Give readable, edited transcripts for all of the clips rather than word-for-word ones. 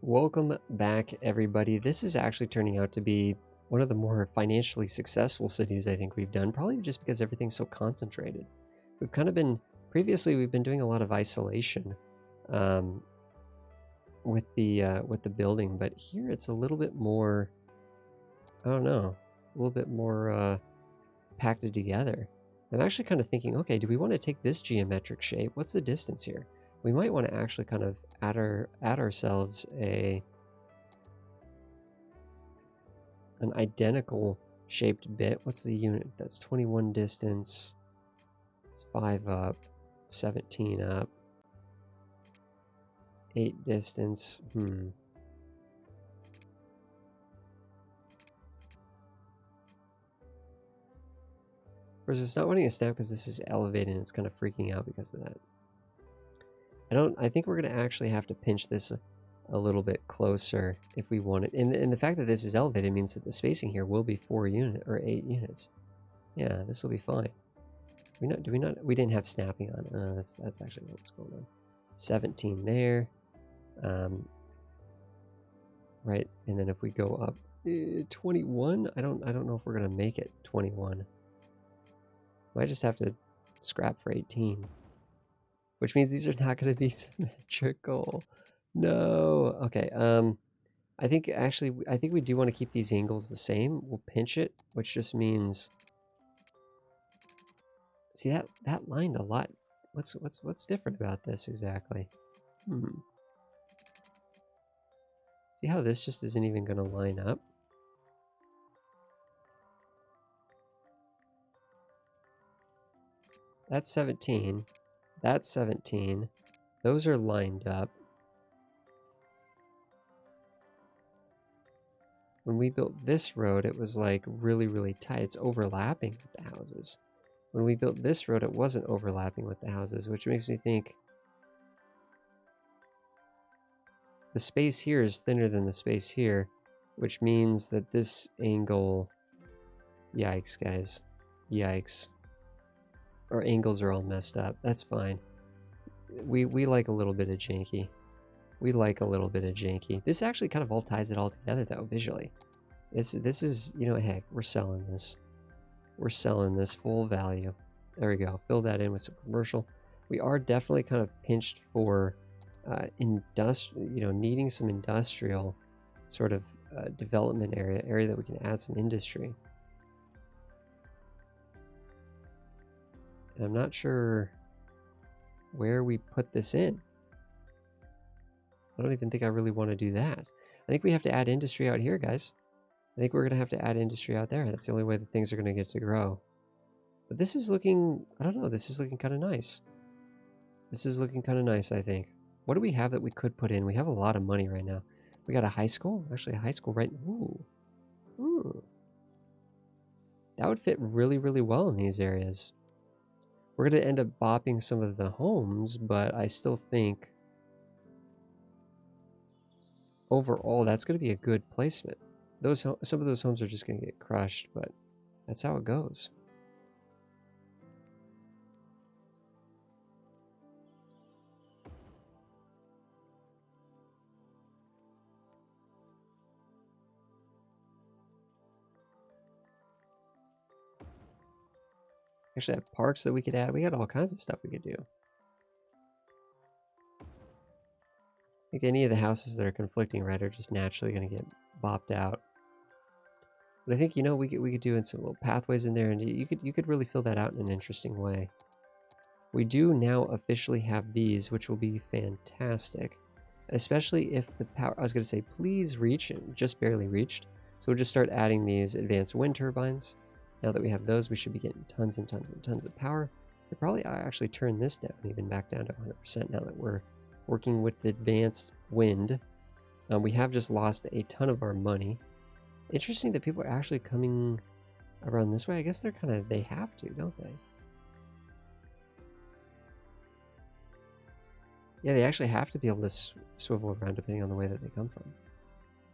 Welcome back, everybody. This is actually turning out to be one of the more financially successful cities I think we've done, probably just because everything's so concentrated. We've kind of been, previously we've been doing a lot of isolation um, with the building, but here it's a little bit more, I don't know, it's a little bit more packed together. I'm actually kind of thinking, okay, do we want to take this geometric shape? What's the distance here? We might want to actually kind of add ourselves an identical shaped bit. What's the unit? That's 21 distance. It's 5 up, 17 up, 8 distance. Whereas it's not wanting to snap because this is elevated and it's kind of freaking out because of that. I think we're going to actually have to pinch this a little bit closer if we want it. And the fact that this is elevated means that the spacing here will be 4 units or 8 units. Yeah, this will be fine. We didn't have snapping on. That's actually what was going on. 17 there. Right, and then if we go up 21, I don't know if we're gonna make it 21. Might just have to scrap for 18. Which means these are not gonna be symmetrical. No. Okay, I think we do want to keep these angles the same. We'll pinch it, which just means, see, that lined a lot. What's different about this exactly? See how this just isn't even going to line up? That's 17. That's 17. Those are lined up. When we built this road, it was like really, really tight. It's overlapping with the houses. When we built this road, it wasn't overlapping with the houses, which makes me think the space here is thinner than the space here, which means that this angle... Yikes, guys. Yikes. Our angles are all messed up. That's fine. We like a little bit of janky. We like a little bit of janky. This actually kind of all ties it all together, though, visually. This is, you know, heck, we're selling this. We're selling this full value. There we go. Fill that in with some commercial. We are definitely kind of pinched for needing some industrial sort of development area that we can add some industry. And I'm not sure where we put this in. I don't even think I really want to do that. I think we have to add industry out here, guys. I think we're going to have to add industry out there. That's the only way that things are going to get to grow. But this is looking, I don't know, this is looking kind of nice. This is looking kind of nice, I think. What do we have that we could put in? We have a lot of money right now. We got a high school. Actually, a high school right... Ooh. That would fit really, really well in these areas. We're going to end up bopping some of the homes, but I still think overall that's going to be a good placement. Some of those homes are just going to get crushed, but that's how it goes. Actually have parks that we could add. We got all kinds of stuff we could do. I think any of the houses that are conflicting, right, are just naturally going to get bopped out. But I think, you know, we could do in some little pathways in there, and you could really fill that out in an interesting way. We do now officially have these, which will be fantastic, especially if the power, I was going to say, please reach, and just barely reached. So we'll just start adding these advanced wind turbines. Now that we have those, we should be getting tons and tons and tons of power. We'll probably actually turn this down, even back down to 100% now that we're working with the advanced wind. We have just lost a ton of our money. Interesting that people are actually coming around this way. I guess they have to, don't they? Yeah, they actually have to be able to swivel around depending on the way that they come from.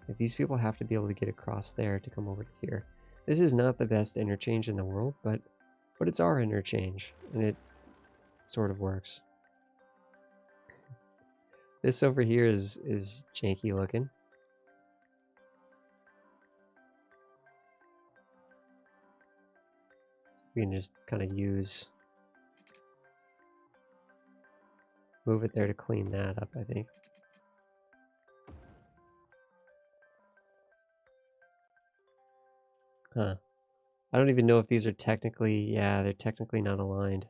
Like, these people have to be able to get across there to come over to here. This is not the best interchange in the world, but it's our interchange, and it sort of works. This over here is janky looking. We can just kind of move it there to clean that up, I think. Huh. I don't even know if these are technically, yeah, they're technically not aligned.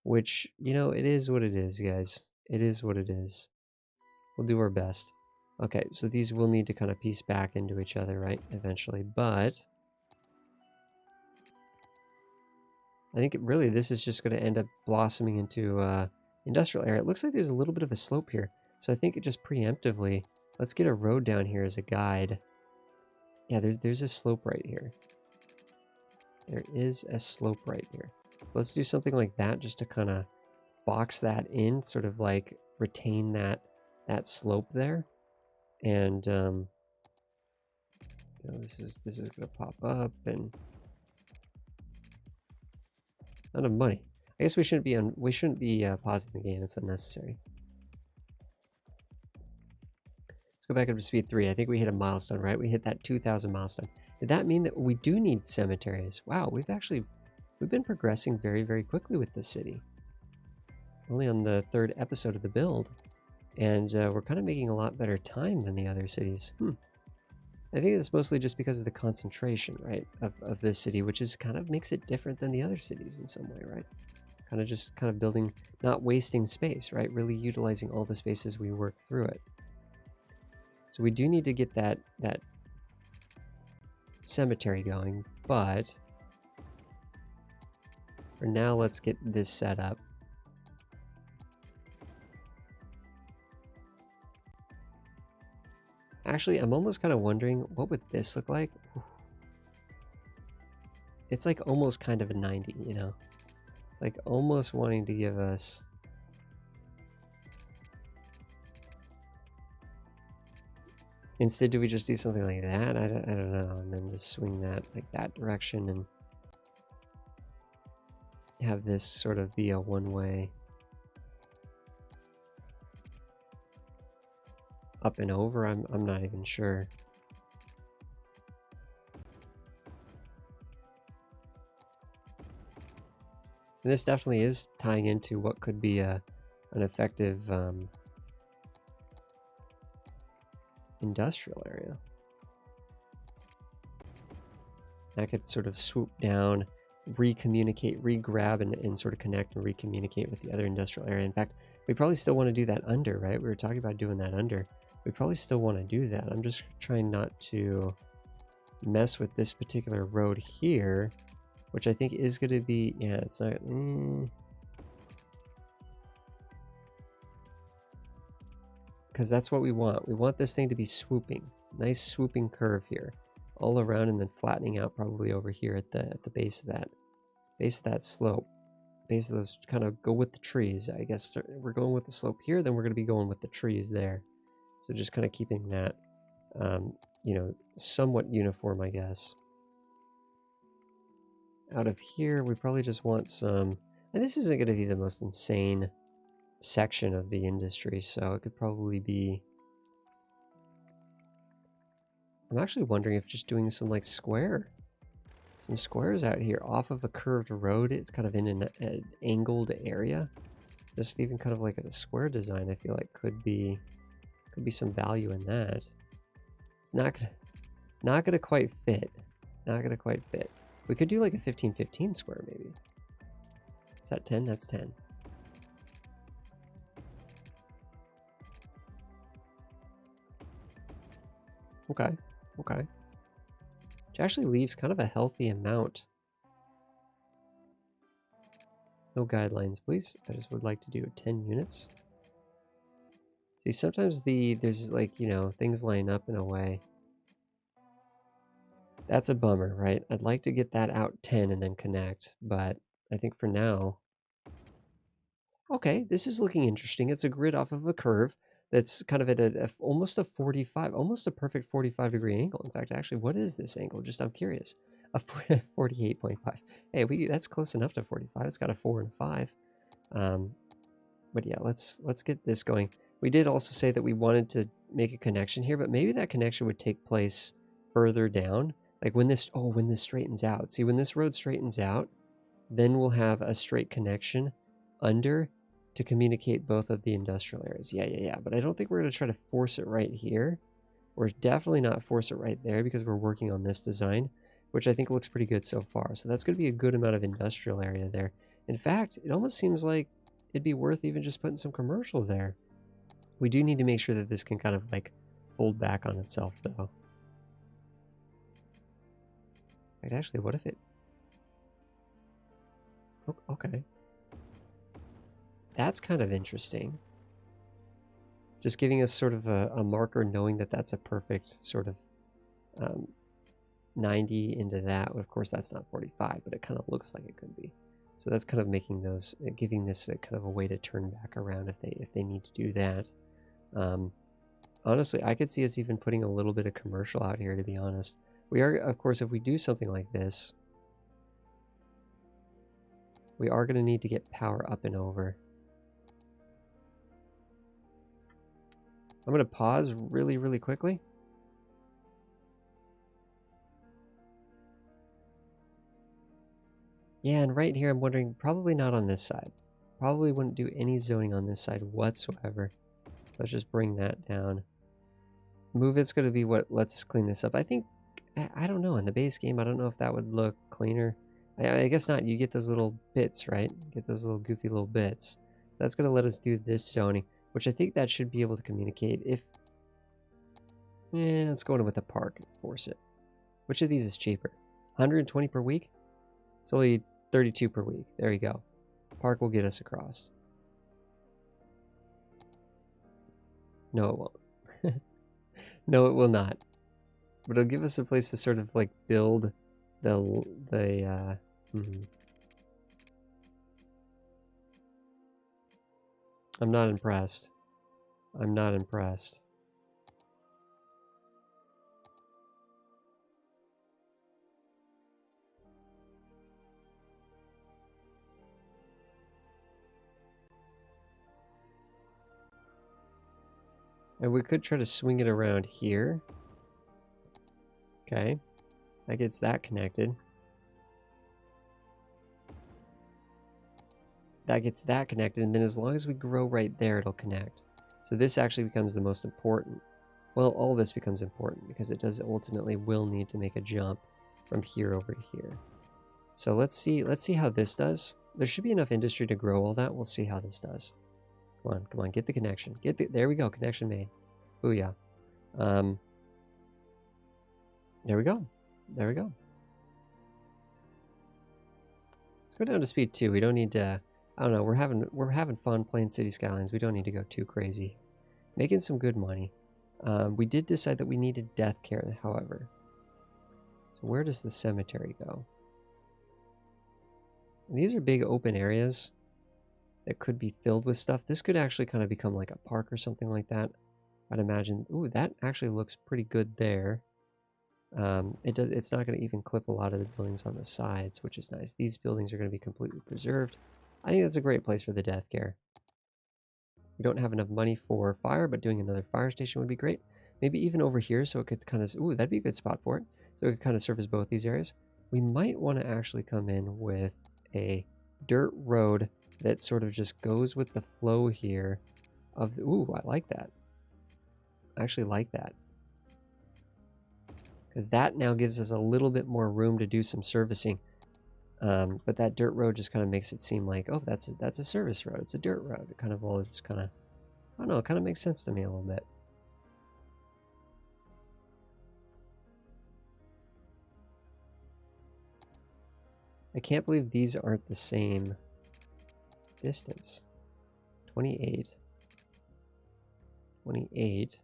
Which, you know, it is what it is, guys. It is what it is. We'll do our best. Okay, so these will need to kind of piece back into each other, right, eventually. But I think really this is just going to end up blossoming into industrial area. It looks like there's a little bit of a slope here. So I think it just preemptively, let's get a road down here as a guide. Yeah, there's a slope right here. There is a slope right here. So let's do something like that just to kind of box that in, sort of like retain that slope there. And you know, this is gonna pop up and not enough money. I guess we shouldn't be pausing the game. It's unnecessary. Let's go back up to speed 3. I think we hit a milestone, right? We hit that 2,000 milestone. Did that mean that we do need cemeteries? Wow, we've been progressing very, very quickly with this city. Only on the 3rd episode of the build, and we're kind of making a lot better time than the other cities. I think it's mostly just because of the concentration, right, of this city, which is kind of makes it different than the other cities in some way, right? Kind of building, not wasting space, right? Really utilizing all the space as we work through it. So we do need to get that cemetery going, but for now, let's get this set up. Actually, I'm almost kind of wondering, what would this look like? It's like almost kind of a 90, you know? It's like almost wanting to give us... Instead, do we just do something like that? I don't know. And then just swing that like that direction and have this sort of be a one-way up and over. I'm not even sure. And this definitely is tying into what could be an effective industrial area. I could sort of swoop down, recommunicate, re-grab, and sort of connect and recommunicate with the other industrial area. In fact, we probably still want to do that under, right? We were talking about doing that under. We probably still want to do that. I'm just trying not to mess with this particular road here, which I think is going to be, yeah, it's not, because that's what we want. We want this thing to be swooping. Nice swooping curve here, all around, and then flattening out probably over here at the base of that slope. Base of those, kind of go with the trees. I guess we're going with the slope here, then we're going to be going with the trees there. So just kind of keeping that, you know, somewhat uniform, I guess. Out of here, we probably just want some, and this isn't going to be the most insane section of the industry, so it could probably be, I'm actually wondering if just doing some like some squares out here off of a curved road, it's kind of in an angled area, just even kind of like a square design, I feel like could be some value in that. It's not gonna quite fit. Not gonna quite fit. We could do like a 15-15 square maybe. Is that 10? That's 10. Okay, okay. Which actually leaves kind of a healthy amount. No guidelines, please. I just would like to do 10 units. See, sometimes there's like, you know, things line up in a way. That's a bummer, right? I'd like to get that out 10 and then connect, but I think for now... Okay, this is looking interesting. It's a grid off of a curve that's kind of at almost a 45, almost a perfect 45-degree angle. In fact, actually, what is this angle? Just, I'm curious. A 48.5. Hey, that's close enough to 45. It's got a 4 and a 5. But yeah, let's get this going. We did also say that we wanted to make a connection here, but maybe that connection would take place further down. Like when this, oh, when this straightens out. See, when this road straightens out, then we'll have a straight connection under to communicate both of the industrial areas. Yeah. But I don't think we're going to try to force it right here. We're definitely not force it right there because we're working on this design, which I think looks pretty good so far. So that's going to be a good amount of industrial area there. In fact, it almost seems like it'd be worth even just putting some commercial there. We do need to make sure that this can kind of like fold back on itself though. Right, actually, what if it... Oh, okay. That's kind of interesting. Just giving us sort of a marker knowing that that's a perfect sort of 90 into that. Of course, that's not 45, but it kind of looks like it could be. So that's kind of making those, giving this a kind of a way to turn back around if they need to do that. Honestly, I could see us even putting a little bit of commercial out here, to be honest. We are, of course, if we do something like this, we are going to need to get power up and over. I'm going to pause really quickly. Yeah, and right here I'm wondering, probably not on this side. Probably wouldn't do any zoning on this side whatsoever. Let's just bring that down. Move it's going to be what lets us clean this up. I think, I don't know, in the base game, I don't know if that would look cleaner. I guess not. You get those little bits, right? You get those little goofy little bits. That's going to let us do this zoning, which I think that should be able to communicate if... let's go in with the park and force it. Which of these is cheaper? 120 per week? It's only 32 per week. There you go. Park will get us across. No, it won't. No, it will not. But it'll give us a place to sort of like build the I'm not impressed. I'm not impressed. And we could try to swing it around here. Okay. That gets that connected. That gets that connected, and then as long as we grow right there, it'll connect. So this actually becomes the most important. Well, all this becomes important because it does ultimately will need to make a jump from here over to here. So let's see how this does. There should be enough industry to grow all that. We'll see how this does. Come on, get the connection. There we go, connection made. Booyah. There we go. There we go. Let's go down to speed 2. We don't need to, I don't know, we're having fun playing City Skylines. We don't need to go too crazy. Making some good money. We did decide that we needed death care, however. So where does the cemetery go? And these are big open areas that could be filled with stuff. This could actually kind of become like a park or something like that. I'd imagine. Ooh, that actually looks pretty good there. It's not going to even clip a lot of the buildings on the sides, which is nice. These buildings are going to be completely preserved. I think that's a great place for the death care. We don't have enough money for fire, but doing another fire station would be great. Maybe even over here, so it could kind of... Ooh, that'd be a good spot for it. So it could kind of service both these areas. We might want to actually come in with a dirt road that sort of just goes with the flow here of... Ooh, I like that. I actually like that. Because that now gives us a little bit more room to do some servicing. But that dirt road just kind of makes it seem like, oh, that's a service road. It's a dirt road. It kind of all just kind of, I don't know, it kind of makes sense to me a little bit. I can't believe these aren't the same distance. 28. 28.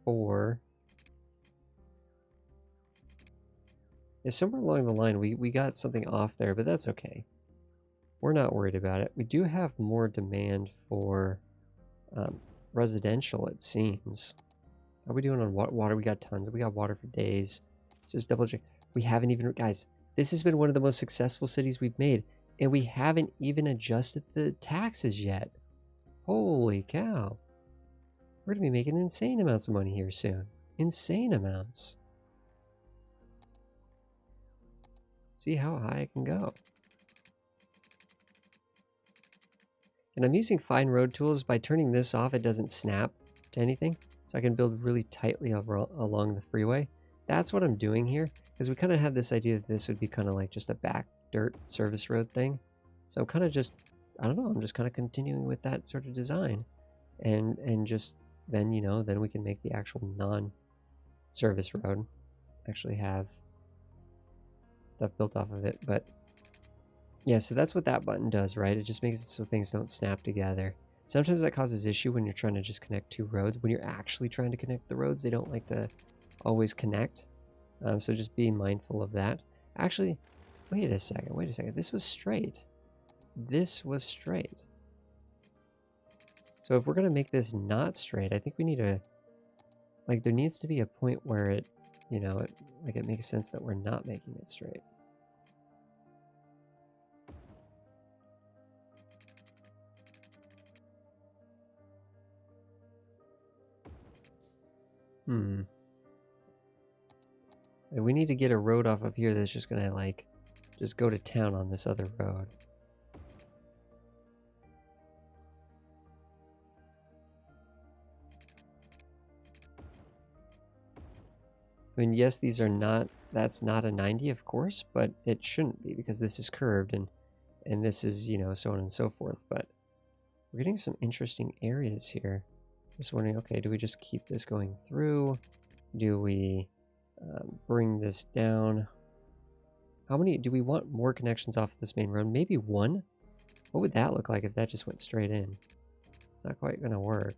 Four. Yeah, somewhere along the line we got something off there, but that's okay. We're not worried about it. We do have more demand for residential, it seems. How are we doing on water? We got tons. We got water for days. Just double check. We haven't even... Guys, this has been one of the most successful cities we've made. And we haven't even adjusted the taxes yet. Holy cow. We're going to be making insane amounts of money here soon. Insane amounts. See how high I can go. And I'm using fine road tools. By turning this off, it doesn't snap to anything. So I can build really tightly along the freeway. That's what I'm doing here. Because we kind of had this idea that this would be kind of like just a back dirt service road thing. So I'm kind of just, I don't know, I'm just kind of continuing with that sort of design. And just then, you know, then we can make the actual non-service road actually have stuff built off of it. But yeah, so that's what that button does, right? It just makes it so things don't snap together. Sometimes that causes issue when you're trying to just connect two roads. When you're actually trying to connect the roads, they don't like to always connect. So just be mindful of that. Actually, wait a second. This was straight. This was straight. So if we're going to make this not straight, I think we need to, like, there needs to be a point where it, you know, it makes sense that we're not making it straight. We need to get a road off of here that's just gonna, like, just go to town on this other road. I mean, yes, these are not, that's not a 90, of course, but it shouldn't be because this is curved and this is, you know, so on and so forth. But we're getting some interesting areas here. Just wondering, okay, do we just keep this going through? Do we bring this down? How many, do we want more connections off of this main road? Maybe one? What would that look like if that just went straight in? It's not quite gonna work.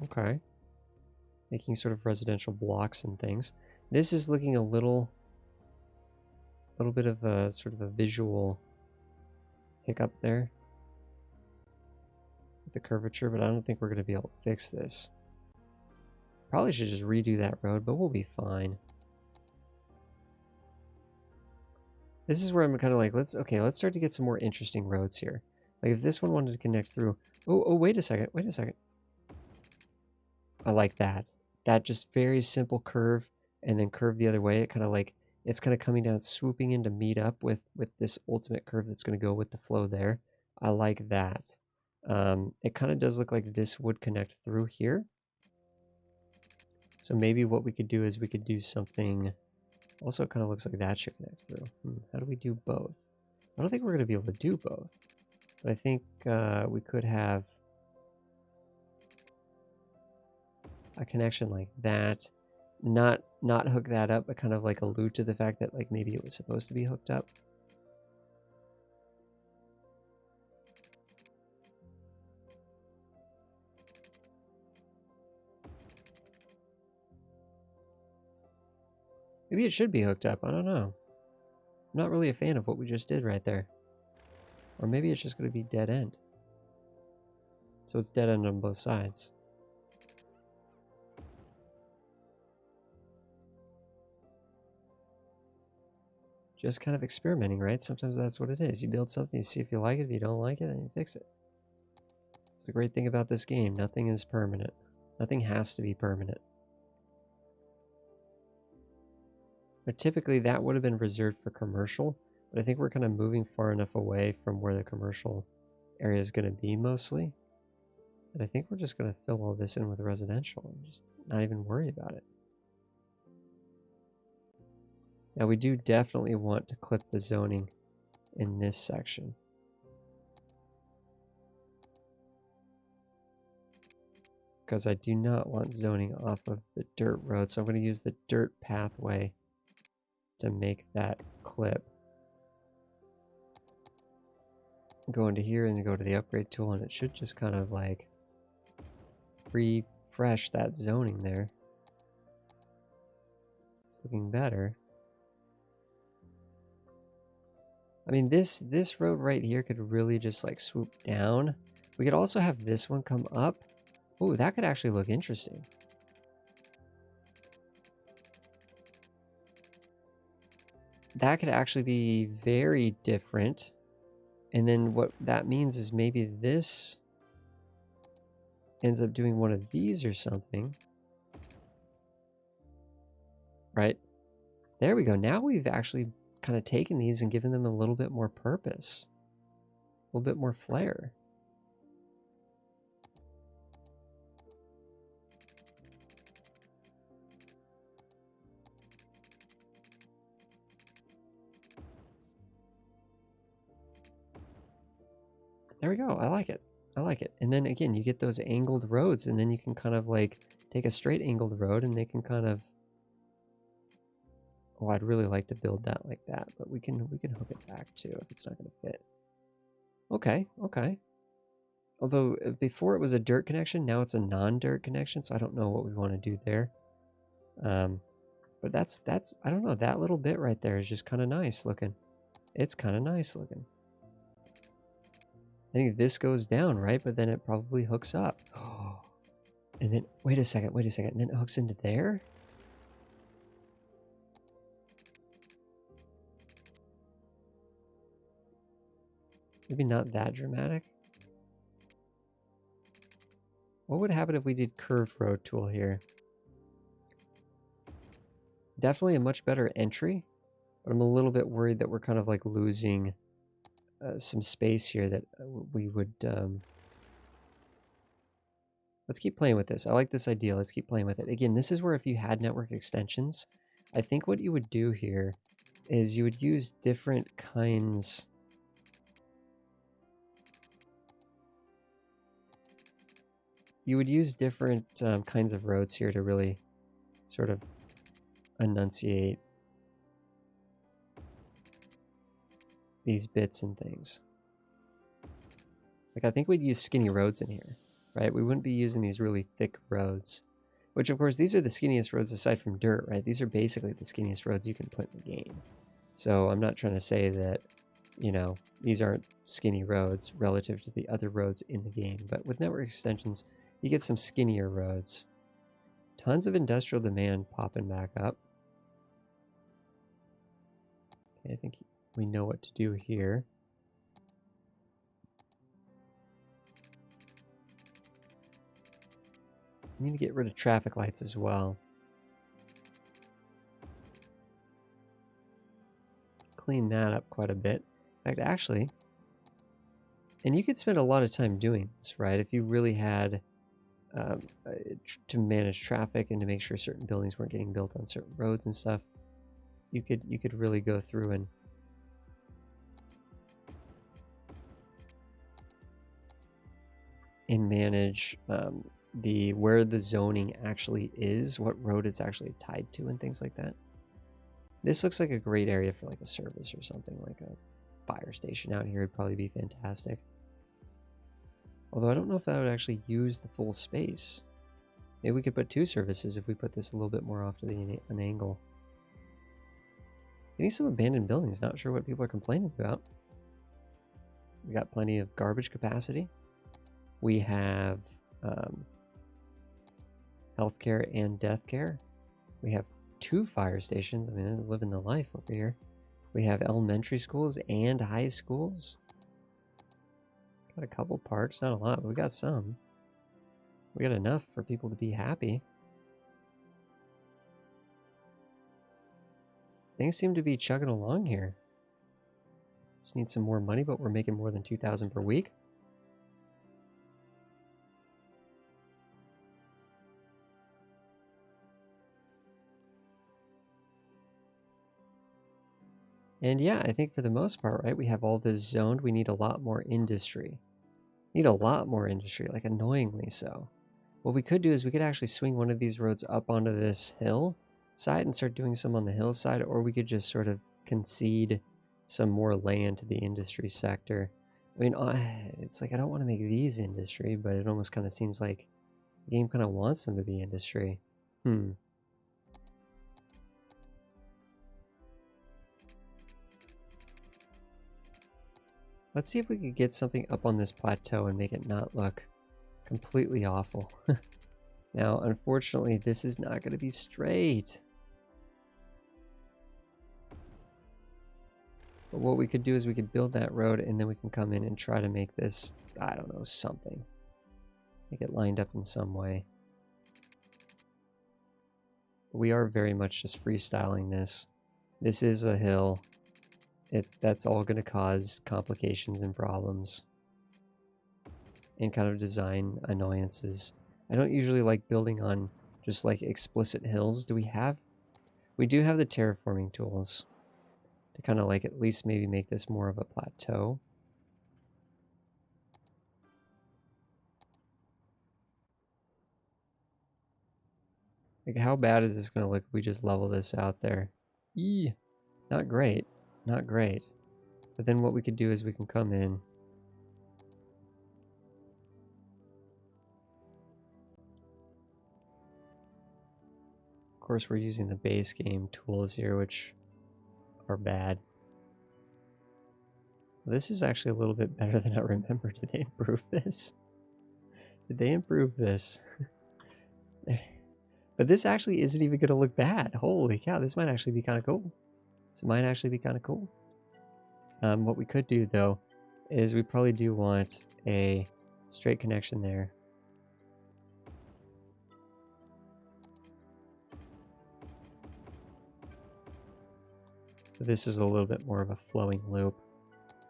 Okay. Making sort of residential blocks and things. This is looking a little bit of a sort of a visual hiccup there with the curvature, but I don't think we're going to be able to fix this. Probably should just redo that road, but we'll be fine. This is where I'm kind of like, let's start to get some more interesting roads here. Like if this one wanted to connect through, oh, wait a second. I like that. That just very simple curve and then curve the other way. It kind of like, it's kind of coming down, swooping in to meet up with this ultimate curve that's going to go with the flow there. I like that. It kind of does look like this would connect through here. So maybe what we could do is we could do something. Also, it kind of looks like that should connect through. How do we do both? I don't think we're going to be able to do both. But I think we could have a connection like that. Not hook that up, but kind of like allude to the fact that like maybe it was supposed to be hooked up. Maybe it should be hooked up. I don't know. I'm not really a fan of what we just did right there. Or maybe it's just going to be dead end. So it's dead end on both sides. Just kind of experimenting, right? Sometimes that's what it is. You build something, you see if you like it. If you don't like it, then you fix it. It's the great thing about this game. Nothing is permanent. Nothing has to be permanent. But typically that would have been reserved for commercial. But I think we're kind of moving far enough away from where the commercial area is going to be mostly. And I think we're just going to fill all this in with residential and just not even worry about it. Now we do definitely want to clip the zoning in this section. Because I do not want zoning off of the dirt road. So I'm going to use the dirt pathway to make that clip. Go into here and go to the upgrade tool, and it should just kind of like refresh that zoning there. It's looking better. I mean, this road right here could really just like swoop down. We could also have this one come up. Ooh, that could actually look interesting. that could actually be very different. And then what that means is maybe this ends up doing one of these or something. Right? There we go. Now we've actually kind of taken these and given them a little bit more purpose. A little bit more flair. There we go. I like it. I like it. And then again, you get those angled roads, and then you can kind of like take a straight angled road and they can kind of... Oh, I'd really like to build that like that, but we can hook it back too if it's not going to fit. Okay, okay. Although before it was a dirt connection, now it's a non-dirt connection, so I don't know what we want to do there. But that's I don't know, that little bit right there is just kind of nice looking. It's kind of nice looking. I think this goes down, right? But then it probably hooks up. And then, wait a second, and then it hooks into there? Maybe not that dramatic. What would happen if we did curved road tool here? Definitely a much better entry, but I'm a little bit worried that we're kind of like losing some space here that we would... Let's keep playing with this. I like this idea. Let's keep playing with it. Again, this is where if you had network extensions, I think what you would do here is you would use different kinds... You would use different kinds of roads here to really sort of enunciate these bits and things. Like, I think we'd use skinny roads in here, right? We wouldn't be using these really thick roads, which of course these are the skinniest roads aside from dirt, right? These are basically the skinniest roads you can put in the game. So I'm not trying to say that, you know, these aren't skinny roads relative to the other roads in the game, but with network extensions, you get some skinnier roads. Tons of industrial demand popping back up. Okay, I think we know what to do here. We need to get rid of traffic lights as well. Clean that up quite a bit. In fact, actually, and you could spend a lot of time doing this, right? If you really had to manage traffic and to make sure certain buildings weren't getting built on certain roads and stuff, you could really go through and manage where the zoning actually is, what road it's actually tied to, and things like that. This looks like a great area for like a service or something, like a fire station out here would probably be fantastic. Although I don't know if that would actually use the full space. Maybe we could put 2 services if we put this a little bit more off to an angle. Getting some abandoned buildings, not sure what people are complaining about. We got plenty of garbage capacity. We have healthcare and death care. We have 2 fire stations. I mean, they're living the life over here. We have elementary schools and high schools. Got a couple parks, not a lot, but we got some. We got enough for people to be happy. Things seem to be chugging along here. Just need some more money, but we're making more than 2,000 per week. And yeah, I think for the most part, right, we have all this zoned. We need a lot more industry. Need a lot more industry, like annoyingly so. What we could do is we could actually swing one of these roads up onto this hill side and start doing some on the hillside, or we could just sort of concede some more land to the industry sector. I mean, it's like I don't want to make these industry, but it almost kind of seems like the game kind of wants them to be industry. Let's see if we could get something up on this plateau and make it not look completely awful. Now, unfortunately, this is not going to be straight. But what we could do is we could build that road, and then we can come in and try to make this, I don't know, something. Make it lined up in some way. We are very much just freestyling this. This is a hill. That's all going to cause complications and problems and kind of design annoyances. I don't usually like building on just like explicit hills. We do have the terraforming tools to kind of like at least maybe make this more of a plateau. Like, how bad is this going to look if we just level this out there? Eee, not great. Not great. But then what we could do is we can come in. Of course, we're using the base game tools here, which are bad. This is actually a little bit better than I remember. Did they improve this? Did they improve this? But this actually isn't even going to look bad. Holy cow, this might actually be kind of cool. This might actually be kind of cool. What we could do, though, is we probably do want a straight connection there. So this is a little bit more of a flowing loop.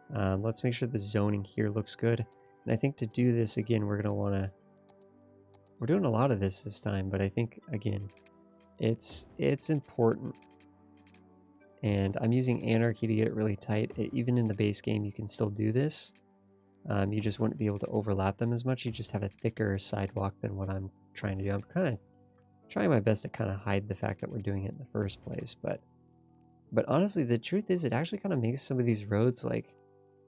Let's make sure the zoning here looks good. And I think to do this, again, we're going to want to... We're doing a lot of this time, but I think, again, it's important. And I'm using Anarchy to get it really tight. Even in the base game, you can still do this. You just wouldn't be able to overlap them as much. You just have a thicker sidewalk than what I'm trying to do. I'm kind of trying my best to kind of hide the fact that we're doing it in the first place. But honestly, the truth is it actually kind of makes some of these roads like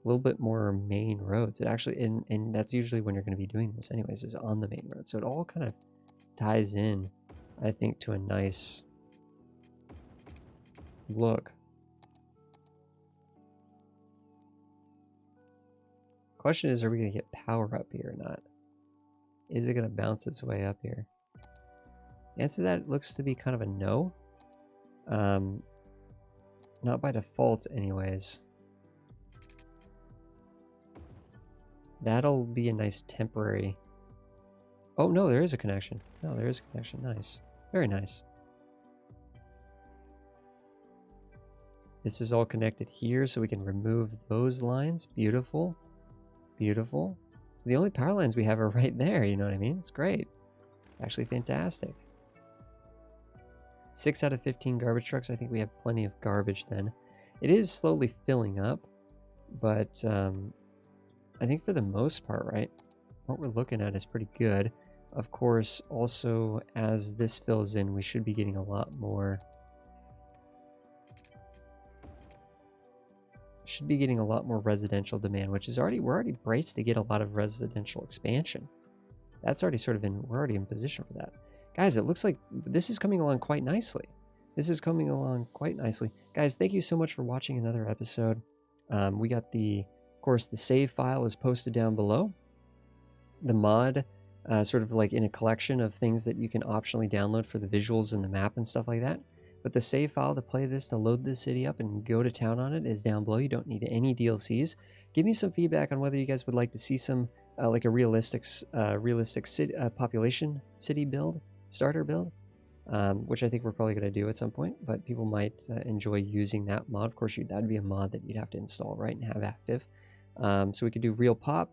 a little bit more main roads. It actually, and that's usually when you're going to be doing this anyways, is on the main road. So it all kind of ties in, I think, to a nice look. Question is, are we going to get power up here or not? Is it going to bounce its way up here? The answer to that looks to be kind of a no. Not by default anyways. That'll be a nice temporary... Oh, no, there is a connection. No, there is a connection. Nice. Very nice. This is all connected here, so we can remove those lines. Beautiful. Beautiful. So the only power lines we have are right there, you know what I mean? It's great. Actually fantastic. 6 out of 15 garbage trucks. I think we have plenty of garbage then. It is slowly filling up, but I think for the most part, right, what we're looking at is pretty good. Of course, also, as this fills in, we should be getting a lot more... Should be getting a lot more residential demand, which is already... We're already braced to get a lot of residential expansion. That's already sort of in... We're already in position for that. Guys, it looks like this is coming along quite nicely. This is coming along quite nicely. Guys, thank you so much for watching another episode. We got the... Of course, the save file is posted down below. The mod... sort of like in a collection of things that you can optionally download for the visuals and the map and stuff like that. But the save file to play this, to load this city up and go to town on it, is down below. You don't need any DLCs. Give me some feedback on whether you guys would like to see some, like a realistic city, population city build, starter build, which I think we're probably going to do at some point, but people might enjoy using that mod. Of course, that'd be a mod that you'd have to install, right, and have active. So we could do real pop,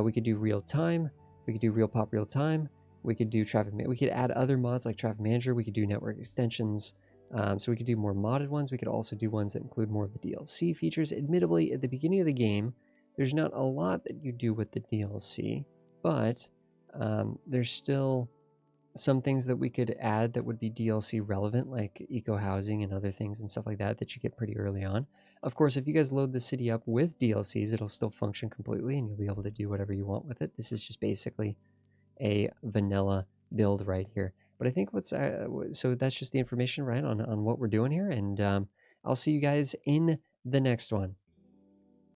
we could do real time, we could do real pop real time, we could do traffic, we could add other mods like traffic manager, we could do network extensions, so we could do more modded ones. We could also do ones that include more of the DLC features. Admittedly, at the beginning of the game, there's not a lot that you do with the DLC, but there's still some things that we could add that would be DLC relevant, like eco-housing and other things and stuff like that that you get pretty early on. Of course, if you guys load the city up with DLCs, it'll still function completely and you'll be able to do whatever you want with it. This is just basically a vanilla build right here. But I think so that's just the information, right, on what we're doing here. And I'll see you guys in the next one.